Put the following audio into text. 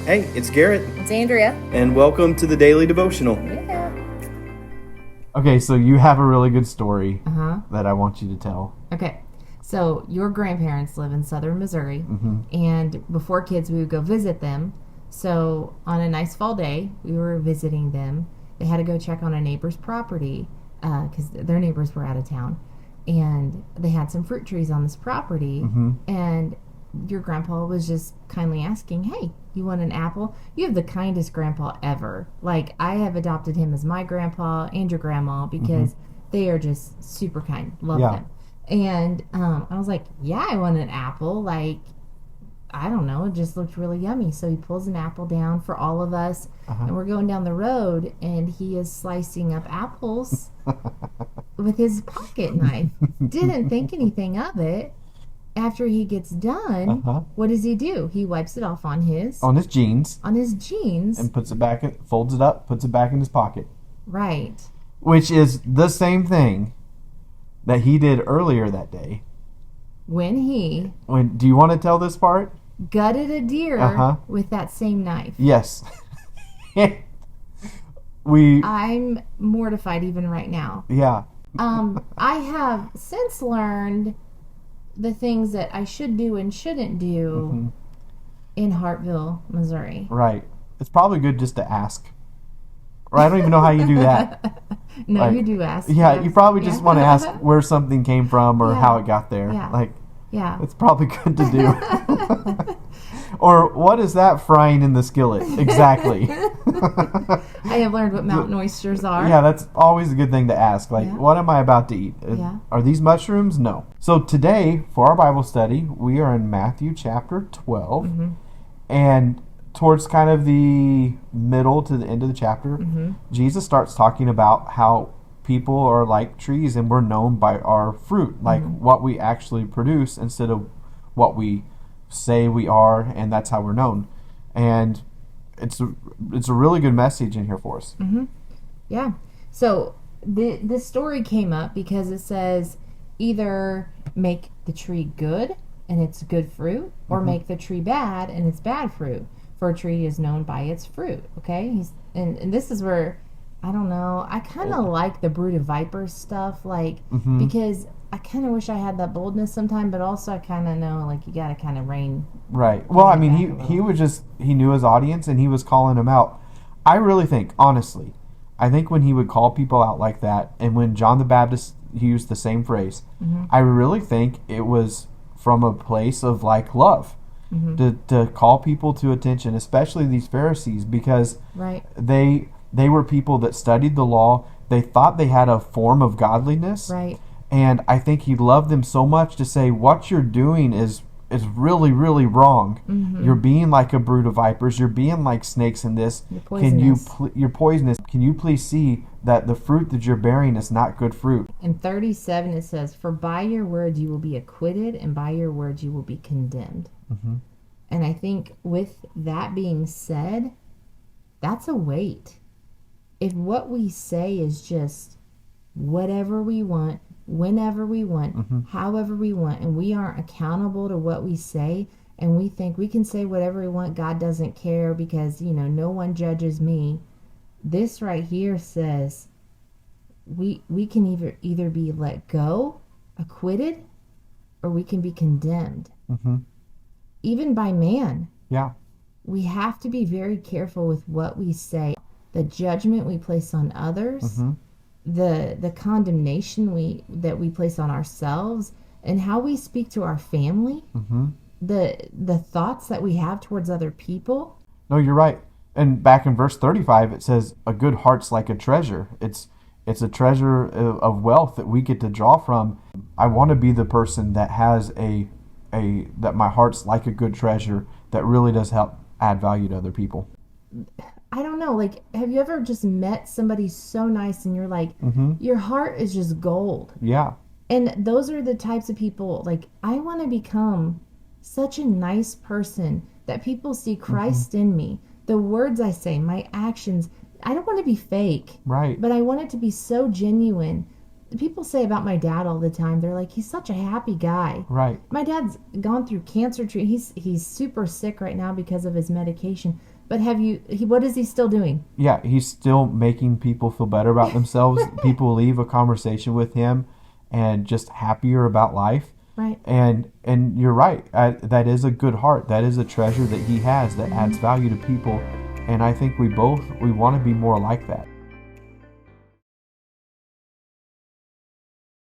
Hey, it's Garrett, It's Andrea. and welcome to the Daily Devotional. Yeah. Okay, so you have a really good story Uh-huh. that I want you to tell. Okay. So your grandparents live in southern Missouri, Mm-hmm. and before kids, we would go visit them. So on a nice fall day, we were visiting them. They had to go check on a neighbor's property because their neighbors were out of town, and they had some fruit trees on this property. Mm-hmm. And your grandpa was just kindly asking, "Hey, you want an apple?" You have the kindest grandpa ever. Like, I have adopted him as my grandpa and your grandma because they are just super kind. Love Yeah. them. And I was like, "Yeah, I want an apple." Like, I don't know, it just looked really yummy. So he pulls an apple down for all of us, and we're going down the road, and he is slicing up apples with his pocket knife. Didn't think anything of it. After he gets done, what does he do? He wipes it off on his On his jeans jeans. and puts it back, folds it up, puts it back in his pocket. Right. Which is the same thing that he did earlier that day. When he Do you want to tell this part? gutted a deer with that same knife. Yes. I'm mortified even right now. Yeah. I have since learned the things that I should do and shouldn't do in Hartville, Missouri. Right. It's probably good just to ask. Or I don't even know how you do that. No, Like, you do ask. Yeah, yes. you probably just Yeah. want to ask where something came from or Yeah. how it got there. Yeah. Like, Yeah. it's probably good to do. Or what is that frying in the skillet? Exactly. I have learned what mountain oysters are. Yeah, that's always a good thing to ask. Like, Yeah. what am I about to eat? Yeah. Are these mushrooms? No. So today, for our Bible study, we are in Matthew chapter 12. And towards kind of the middle to the end of the chapter, Jesus starts talking about how people are like trees and we're known by our fruit, like what we actually produce instead of what we say we are, and that's how we're known. And it's a really good message in here for us. Yeah. So this story came up because it says either make the tree good and it's good fruit, or make the tree bad and it's bad fruit. For a tree is known by its fruit. Okay. And this is where, I don't know, I kind of like the brood of vipers stuff, like, because I kind of wish I had that boldness sometime, but also I kind of know, like, you got to kind of rein. Right. Well, I mean, back a he knew his audience and he was calling them out. I really think, honestly, I think when he would call people out like that, and when John the Baptist, he used the same phrase, I really think it was from a place of, like, love. To call people to attention, especially these Pharisees, because Right. they were people that studied the law. They thought they had a form of godliness. Right. And I think he loved them so much to say, what you're doing is really, really wrong. You're being like a brood of vipers. You're being like snakes in this. You're poisonous. You're poisonous. Can you please see that the fruit that you're bearing is not good fruit? In 37 it says, "For by your words you will be acquitted, and by your words you will be condemned." And I think with that being said, that's a weight. If what we say is just whatever we want, whenever we want, however we want, and we aren't accountable to what we say, and we think we can say whatever we want, God doesn't care because, no one judges me. This right here says we can either be let go, acquitted, or we can be condemned. Even by man. Yeah. We have to be very careful with what we say. The judgment we place on others, the condemnation that we place on ourselves, and how we speak to our family, the thoughts that we have towards other people. No, you're right. And back in verse 35, it says, a good heart's like a treasure. It's a treasure of wealth that we get to draw from. I want to be the person that has that my heart's like a good treasure that really does help add value to other people. I don't know, like, have you ever just met somebody so nice and you're like, your heart is just gold? Yeah. And those are the types of people, like, I want to become such a nice person that people see Christ in me. The words I say, my actions, I don't want to be fake. Right. But I want it to be so genuine. people say about my dad all the time, they're like, he's such a happy guy. Right. My dad's gone through cancer treatment. He's super sick right now because of his medication. But what is he still doing? Yeah, he's still making people feel better about themselves. People leave a conversation with him and just happier about life. Right. And you're right. That is a good heart. That is a treasure that he has that adds value to people. And I think we want to be more like that.